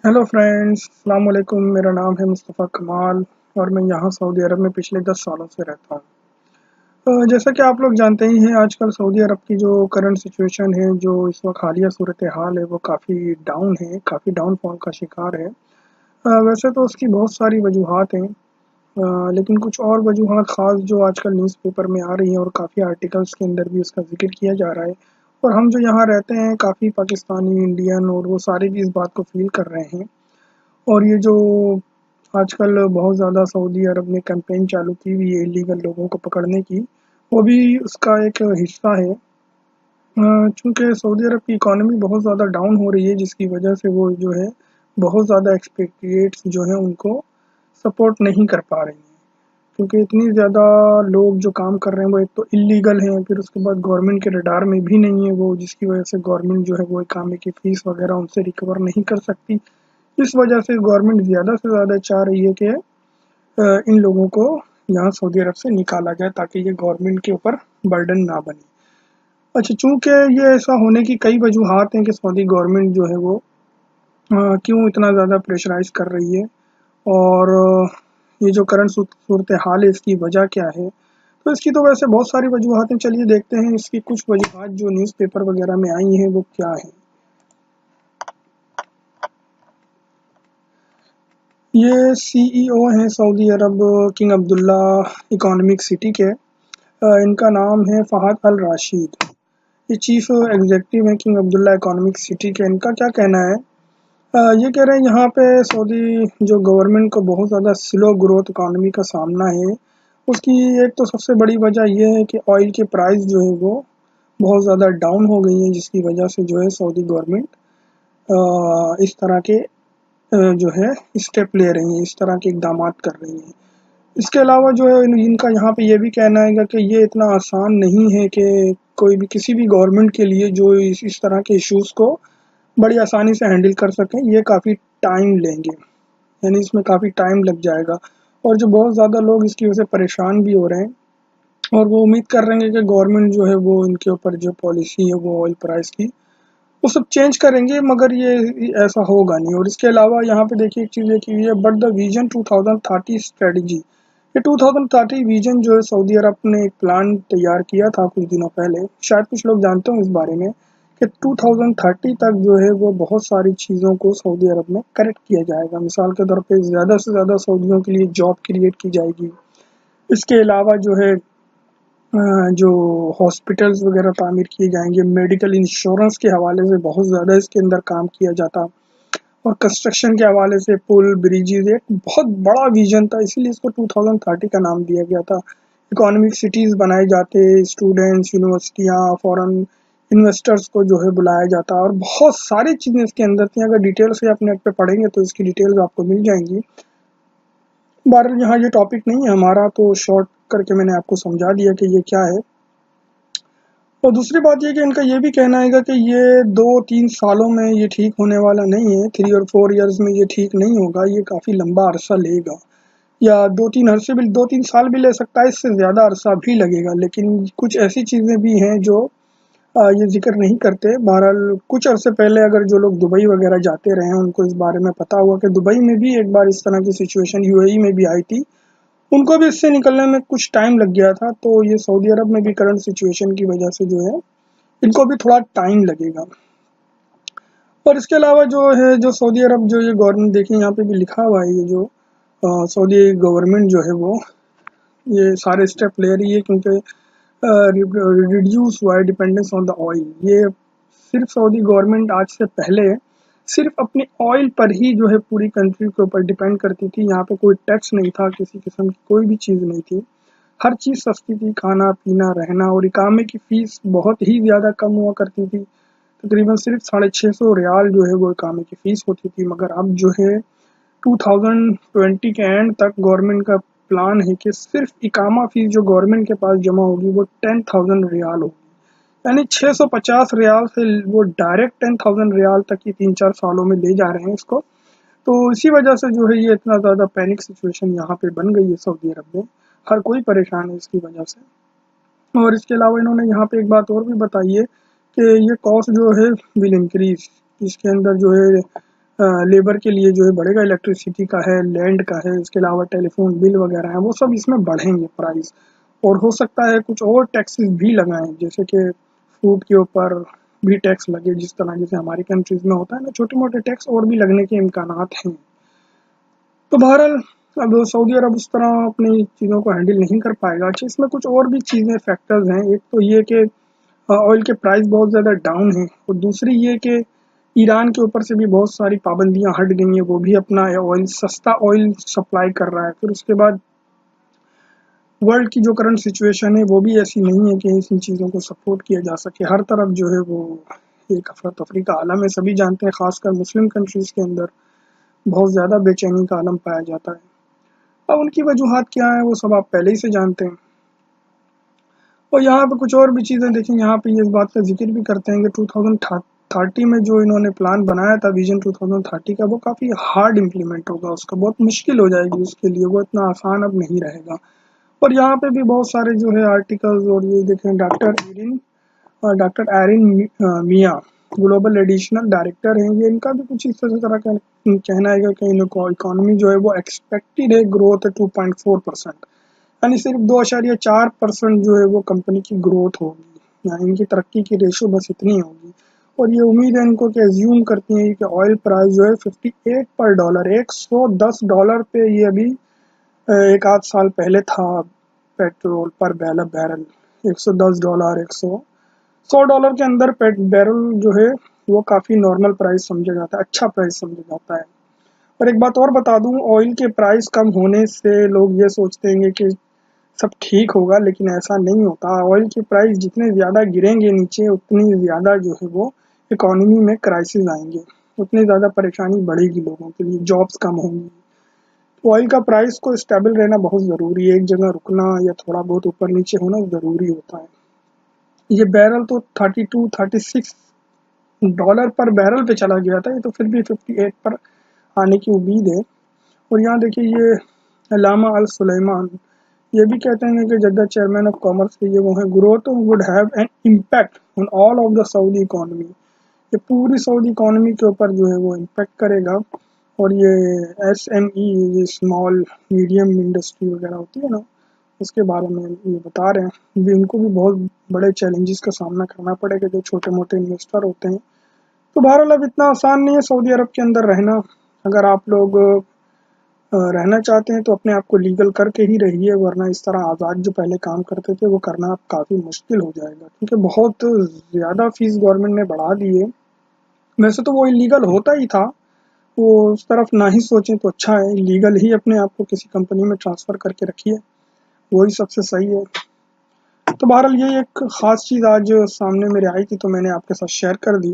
Hello friends, अस्सलाम वालेकुम। मेरा नाम है मुस्तफ़ा कमाल और मैं यहाँ सऊदी अरब में पिछले 10 सालों से रहता हूँ। जैसा कि आप लोग जानते ही हैं, आजकल सऊदी अरब की जो करंट सिचुएशन है, जो इस वक्त हालिया सूरत हाल है, वो काफ़ी डाउन है, काफ़ी डाउनफॉल का शिकार है। वैसे तो उसकी बहुत सारी वजूहात हैं, लेकिन कुछ और वजूहात ख़ास जो आजकल न्यूज़पेपर में आ रही हैं और काफ़ी आर्टिकल्स के अंदर भी उसका ज़िक्र किया जा रहा है। और हम जो यहाँ रहते हैं, काफ़ी पाकिस्तानी, इंडियन और वो सारे भी इस बात को फ़ील कर रहे हैं। और ये जो आजकल बहुत ज़्यादा सऊदी अरब ने कैंपेन चालू की हुई है इलीगल लोगों को पकड़ने की, वो भी उसका एक हिस्सा है। चूँकि सऊदी अरब की इकॉनमी बहुत ज़्यादा डाउन हो रही है, जिसकी वजह से वो जो है बहुत ज़्यादा एक्सपेट्रिएट्स जो हैं उनको सपोर्ट नहीं कर पा रही हैं। क्योंकि इतनी ज़्यादा लोग जो काम कर रहे हैं वो एक तो इल्लीगल हैं, फिर उसके बाद गवर्नमेंट के रडार में भी नहीं है वो, जिसकी वजह से गवर्नमेंट जो है वो इकामे की फ़ीस वगैरह उनसे रिकवर नहीं कर सकती। इस वजह से गवर्नमेंट ज़्यादा से ज़्यादा चाह रही है कि इन लोगों को यहाँ सऊदी अरब से निकाला जाए, ताकि ये गवर्नमेंट के ऊपर बर्डन ना बने। अच्छा, चूँकि ये ऐसा होने की कई वजूहात हैं कि सऊदी गवर्नमेंट जो है वो क्यों इतना ज़्यादा प्रेशराइज़ कर रही है, और ये जो करंट सूरत हाल है, इसकी वजह क्या है? तो इसकी तो वैसे बहुत सारी वजूहात हैं, चलिए देखते हैं इसकी कुछ वजूहात जो न्यूज़पेपर वगैरह में आई हैं वो क्या हैं। ये सीईओ हैं सऊदी अरब किंग अब्दुल्ला इकोनॉमिक सिटी के। इनका नाम है फ़हाद अल राशिद। ये चीफ एग्जीक्यूटिव हैं किंग अब्दुल्ला इकोनॉमिक सिटी के। इनका क्या कहना है, ये कह रहे हैं यहाँ पे सऊदी जो गवर्नमेंट को बहुत ज़्यादा स्लो ग्रोथ इकोनॉमी का सामना है। उसकी एक तो सबसे बड़ी वजह ये है कि ऑयल के प्राइस जो है वो बहुत ज़्यादा डाउन हो गई हैं, जिसकी वजह से जो है सऊदी गवर्नमेंट इस तरह के जो है स्टेप ले रही हैं, इस तरह के इक़दामात कर रही हैं। इसके अलावा जो है इनका यहाँ पे ये भी कहना है कि ये इतना आसान नहीं है कि कोई भी किसी भी गवर्नमेंट के लिए जो इस तरह के इश्यूज़ को बड़ी आसानी से हैंडल कर सकें, ये काफ़ी टाइम लेंगे, यानी इसमें काफ़ी टाइम लग जाएगा। और जो बहुत ज़्यादा लोग इसकी वजह से परेशान भी हो रहे हैं, और वो उम्मीद कर रहे हैं कि गवर्नमेंट जो है वो इनके ऊपर जो पॉलिसी है वो ऑयल प्राइस की वो सब चेंज करेंगे, मगर ये ऐसा होगा नहीं। और इसके अलावा यहाँ पे देखिए एक चीज़ ये की हुई है, बट द विजन 2030 स्ट्रेटजी। ये 2030 विजन जो है सऊदी अरब ने एक प्लान तैयार किया था कुछ दिनों पहले, शायद कुछ लोग जानते हो इस बारे में, कि 2030 तक जो है वो बहुत सारी चीज़ों को सऊदी अरब में करेक्ट किया जाएगा। मिसाल के तौर पे ज़्यादा से ज़्यादा सऊदियों के लिए जॉब क्रिएट की जाएगी। इसके अलावा जो है जो हॉस्पिटल्स वगैरह तामीर किए जाएंगे, मेडिकल इंश्योरेंस के हवाले से बहुत ज़्यादा इसके अंदर काम किया जाता, और कंस्ट्रक्शन के हवाले से पुल, ब्रिजेज़, एक बहुत बड़ा विज़न था, इसीलिए इसको 2030 का नाम दिया गया था। इकोनॉमिक सिटीज़ बनाए जाते, स्टूडेंट्स, यूनिवर्सिटियाँ, फॉरेन इन्वेस्टर्स को जो है बुलाया जाता, और बहुत सारी चीज़ें इसके अंदर थी। अगर डिटेल से आप नेट पे पढ़ेंगे तो इसकी डिटेल्स आपको मिल जाएंगी। बहरहाल यहाँ ये टॉपिक नहीं है हमारा, तो शॉर्ट करके मैंने आपको समझा दिया कि ये क्या है। और दूसरी बात ये कि इनका ये भी कहना है कि ये 2-3 सालों में ये ठीक होने वाला नहीं है, 3 और 4 इयर्स में ये ठीक नहीं होगा, ये काफ़ी लंबा अरसा लेगा, या 2-3 साल भी ले सकता है, इससे ज़्यादा अरसा भी लगेगा। लेकिन कुछ ऐसी चीज़ें भी हैं जो ये ज़िक्र नहीं करते। बहरहाल कुछ अरसे पहले अगर जो लोग दुबई वगैरह जाते रहे हैं, उनको इस बारे में पता होगा कि दुबई में भी एक बार इस तरह की सिचुएशन यूएई में भी आई थी। उनको भी इससे निकलने में कुछ टाइम लग गया था, तो ये सऊदी अरब में भी करंट सिचुएशन की वजह से जो है इनको भी थोड़ा टाइम लगेगा। और इसके अलावा जो है, जो सऊदी अरब जो ये गवर्नमेंट, देखिए यहाँ पे भी लिखा हुआ है, ये जो सऊदी गवर्नमेंट जो है वो ये सारे स्टेप ले रही है, क्योंकि reduce why dependence on the oil. ये सिर्फ सऊदी गवर्नमेंट आज से पहले सिर्फ अपने ऑयल पर ही जो है पूरी कंट्री के ऊपर डिपेंड करती थी। यहाँ पे कोई टैक्स नहीं था, किसी किस्म की कोई भी चीज़ नहीं थी, हर चीज़ सस्ती थी, खाना पीना रहना, और इकामे की फ़ीस बहुत ही ज़्यादा कम हुआ करती थी। तकरीबन सिर्फ 650 रियाल जो है वो इकामे की फ़ीस होती थी। मगर अब जो है 2020 के एंड तक गवर्नमेंट का प्लान है कि सिर्फ इकामा फ़ीस जो गवर्नमेंट के पास जमा होगी वो 10,000 रियाल होगी, यानी 650 रियाल से वो डायरेक्ट 10,000 रियाल तक ही 3-4 सालों में ले जा रहे हैं इसको। तो इसी वजह से जो है ये इतना ज़्यादा पैनिक सिचुएशन यहाँ पे बन गई है सऊदी अरब में। हर कोई परेशान है इसकी वजह से। और इसके अलावा इन्होंने यहाँ पे एक बात और भी बताई है कि ये कॉस्ट जो है विल इंक्रीज। इसके अंदर जो है लेबर के लिए जो है बढ़ेगा, इलेक्ट्रिसिटी का है, लैंड का है, इसके अलावा टेलीफोन बिल वगैरह है, वो सब इसमें बढ़ेंगे प्राइस। और हो सकता है कुछ और टैक्सेस भी लगाएं, जैसे कि फूड के ऊपर भी टैक्स लगे, जिस तरह जैसे हमारी कंट्रीज में होता है ना, छोटे मोटे टैक्स और भी लगने के इम्कानात हैं। तो बहरहाल अब सऊदी अरब उस तरह अपनी चीज़ों को हैंडल नहीं कर पाएगा। अच्छा, इसमें कुछ और भी चीज़ें फैक्टर्स हैं। एक तो ये कि ऑयल के प्राइस बहुत ज़्यादा डाउन हैं, और दूसरी ये कि ईरान के ऊपर से भी बहुत सारी पाबंदियां हट गई हैं, वो भी अपना ऑयल, सस्ता ऑयल सप्लाई कर रहा है। फिर उसके बाद वर्ल्ड की जो करंट सिचुएशन है वो भी ऐसी नहीं है कि इन चीज़ों को सपोर्ट किया जा सके। हर तरफ जो है वो एक अफरा तफरी का आलम है, सभी जानते हैं, खासकर मुस्लिम कंट्रीज़ के अंदर बहुत ज़्यादा बेचैनी का आलम पाया जाता है। अब उनकी वजूहात क्या है वो सब आप पहले ही से जानते हैं। और यहाँ पे कुछ और भी चीज़ें देखें, यहाँ पे ये इस बात का जिक्र भी करते हैं कि 2030 में जो इन्होंने प्लान बनाया था, विजन 2030 का, वो काफ़ी हार्ड इम्प्लीमेंट होगा, उसका बहुत मुश्किल हो जाएगी उसके लिए, वो इतना आसान अब नहीं रहेगा। और यहाँ पे भी बहुत सारे जो है आर्टिकल्स, और ये देखें डॉक्टर एरिन मिया ग्लोबल एडिशनल डायरेक्टर हैं, ये इनका भी कुछ इस तरह का कहना है कि इकोनॉमी जो है वो एक्सपेक्टेड है ग्रोथ है 2.4%, यानी सिर्फ 2.4% जो है वो कंपनी की ग्रोथ होगी, यानी इनकी तरक्की की रेशो बस इतनी होगी। और ये उम्मीद है इनको कि एज्यूम करती हैं कि ऑयल प्राइस जो है 58 पर डॉलर, $110 पे ये अभी एक आध साल पहले था, पेट्रोल पर बैरल $110, 100 के अंदर बैरल जो है वो काफ़ी नॉर्मल प्राइस समझा जाता है, अच्छा प्राइस समझा जाता है। और एक बात और बता दूं, ऑयल के प्राइस कम होने से लोग ये सोचते हैं कि सब ठीक होगा, लेकिन ऐसा नहीं होता। ऑयल के प्राइस जितने ज़्यादा गिरेंगे नीचे, उतनी ज़्यादा जो है वो इकोनॉमी में क्राइसिस आएंगे, उतनी ज़्यादा परेशानी बढ़ेगी लोगों के लिए, जॉब्स कम होंगी। तो ऑयल का प्राइस को स्टेबल रहना बहुत ज़रूरी है, एक जगह रुकना या थोड़ा बहुत ऊपर नीचे होना ज़रूरी होता है। ये बैरल तो 32-36 डॉलर पर बैरल पे चला गया था, ये तो फिर भी 58 पर आने की उम्मीद है। और यहाँ देखिए, ये अलामा अल सुलेमान ये भी कहते हैं कि जद्दा चेयरमैन ऑफ कॉमर्स के ये वो हैं, growth would have an impact on all of the Saudi economy, ये पूरी सऊदी इकोनॉमी के ऊपर जो है वो इम्पैक्ट करेगा। और ये SME, ये स्मॉल मीडियम इंडस्ट्री वगैरह होती है ना, उसके बारे में ये बता रहे हैं भी, उनको भी बहुत बड़े चैलेंजेस का सामना करना पड़ेगा, जो छोटे मोटे इन्वेस्टर होते हैं। तो बहरहाल अब इतना आसान नहीं है सऊदी अरब के अंदर रहना। अगर आप लोग रहना चाहते हैं तो अपने आप को लीगल करके ही रहिए, वरना इस तरह आज़ाद जो पहले काम करते थे वो करना अब काफ़ी मुश्किल हो जाएगा, क्योंकि बहुत ज़्यादा फीस गवर्नमेंट ने बढ़ा दी है। वैसे तो वो इलीगल होता ही था, वो उस तरफ ना ही सोचें तो अच्छा है, लीगल ही अपने आप को किसी कंपनी में ट्रांसफ़र करके रखिए, वही सबसे सही है। तो बहरहाल ये एक ख़ास चीज़ आज सामने मेरे आई थी, तो मैंने आपके साथ शेयर कर दी।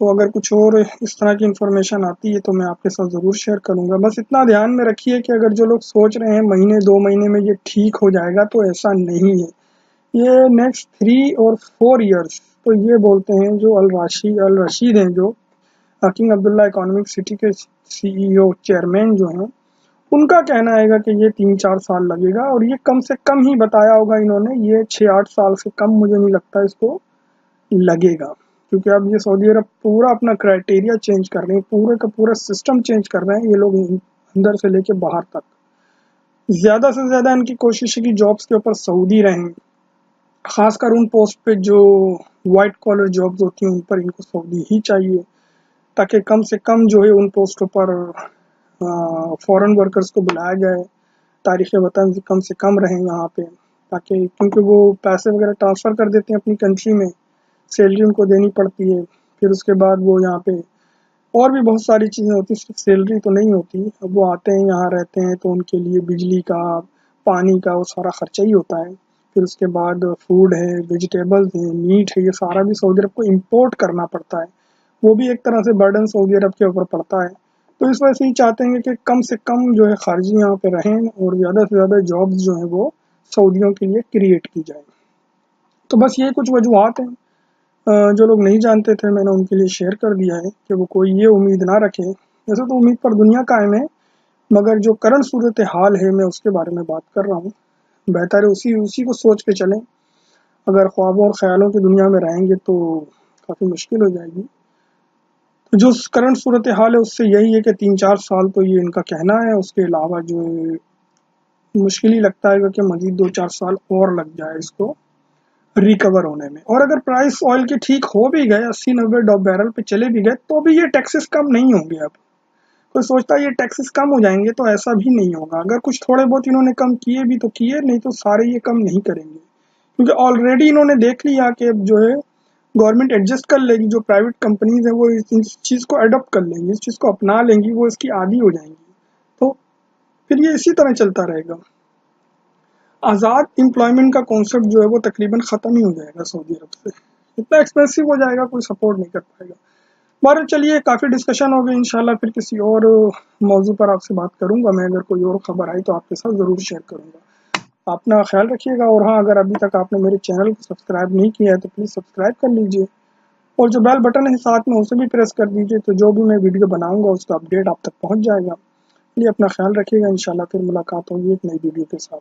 तो अगर कुछ और इस तरह की इन्फॉर्मेशन आती है तो मैं आपके साथ ज़रूर शेयर करूँगा। बस इतना ध्यान में रखिए कि अगर जो लोग सोच रहे हैं महीने 2 महीने में ये ठीक हो जाएगा, तो ऐसा नहीं है। ये नेक्स्ट 3 और 4 इयर्स, तो ये बोलते हैं जो अल रशीद हैं, जो किंग अब्दुल्ला इकोनॉमिक सिटी के CEO चेयरमैन जो हैं, उनका कहना है कि ये 3-4 साल लगेगा, और ये कम से कम ही बताया होगा इन्होंने, ये 6-8 साल से कम मुझे नहीं लगता इसको लगेगा। क्योंकि अब ये सऊदी अरब पूरा अपना क्राइटेरिया चेंज कर रहे हैं, पूरे का पूरा सिस्टम चेंज कर रहे हैं ये लोग, अंदर से लेके बाहर तक। ज़्यादा से ज़्यादा इनकी कोशिश है कि जॉब्स के ऊपर सऊदी रहें, खासकर उन पोस्ट पे जो वाइट कॉलर जॉब्स होती हैं उन पर इनको सऊदी ही चाहिए, ताकि कम से कम जो है उन पोस्टों पर फॉरेन वर्कर्स को बुलाया जाए, तारीख़ वतन कम से कम रहें यहाँ पे, ताकि क्योंकि वो पैसे वगैरह ट्रांसफ़र कर देते हैं अपनी कंट्री में, सैलरी उनको देनी पड़ती है, फिर उसके बाद वो यहाँ पे और भी बहुत सारी चीज़ें होती हैं, सिर्फ सैलरी तो नहीं होती। अब वो आते हैं यहाँ रहते हैं तो उनके लिए बिजली का, पानी का, वो सारा खर्चा ही होता है। फिर उसके बाद फूड है, वेजिटेबल्स हैं, मीट है, ये सारा भी सऊदी अरब को इम्पोर्ट करना पड़ता है, वो भी एक तरह से बर्डन सऊदी अरब के ऊपर पड़ता है। तो इस वजह से ही चाहते हैं कि कम से कम जो है खारजी यहाँ पे रहें, और ज़्यादा से ज़्यादा जॉब्स जो हैं वो सऊदियों के लिए क्रिएट की जाए। तो बस ये कुछ वजूहत हैं, जो लोग नहीं जानते थे मैंने उनके लिए शेयर कर दिया है कि वो कोई ये उम्मीद ना रखें। वैसे तो उम्मीद पर दुनिया कायम है, मगर जो करंट सूरत हाल है मैं उसके बारे में बात कर रहा हूँ। बेहतर है उसी उसी को सोच के चलें। अगर ख्वाबों और ख्यालों की दुनिया में रहेंगे तो काफ़ी मुश्किल हो जाएगी। जो करंट सूरत हाल है उससे यही है कि 3-4 साल तो ये इनका कहना है, उसके अलावा जो है मुश्किल ही लगता है कि मज़ीद 2-4 साल और लग जाए इसको रिकवर होने में। और अगर प्राइस ऑयल के ठीक हो भी गए, 80-90 बैरल पे चले भी गए, तो भी ये टैक्सेस कम नहीं होंगे अब। कोई सोचता है ये टैक्सेस कम हो जाएंगे, तो ऐसा भी नहीं होगा। अगर कुछ थोड़े बहुत इन्होंने कम किए भी तो किए, नहीं तो सारे ये कम नहीं करेंगे, क्योंकि ऑलरेडी इन्होंने देख लिया कि अब जो है गवर्नमेंट एडजस्ट कर लेगी, जो प्राइवेट कंपनीज है वो इस चीज़ को अडॉप्ट कर लेंगी, इस चीज़ को अपना लेंगी, वो इसकी आदी हो जाएंगी। तो फिर ये इसी तरह चलता रहेगा। आज़ाद एम्प्लॉयमेंट का कॉन्सेप्ट जो है वो तकरीबन ख़त्म ही हो जाएगा सऊदी अरब से। इतना एक्सपेंसिव हो जाएगा, कोई सपोर्ट नहीं कर पाएगा। बहरहाल चलिए, काफ़ी डिस्कशन हो गई, इंशाल्लाह फिर किसी और मौजू पर आपसे बात करूँगा मैं। अगर कोई और ख़बर आई तो आपके साथ ज़रूर शेयर करूँगा। अपना ख्याल रखिएगा, और हाँ, अगर अभी तक आपने मेरे चैनल को सब्सक्राइब नहीं किया है तो प्लीज़ सब्सक्राइब कर लीजिए, और जो बेल बटन है साथ में उसे भी प्रेस कर दीजिए, तो जो भी मैं वीडियो बनाऊँगा उसका अपडेट आप तक पहुँच जाएगा। चलिए, अपना ख्याल रखिएगा, इंशाल्लाह फिर मुलाकात होगी एक नई वीडियो के साथ।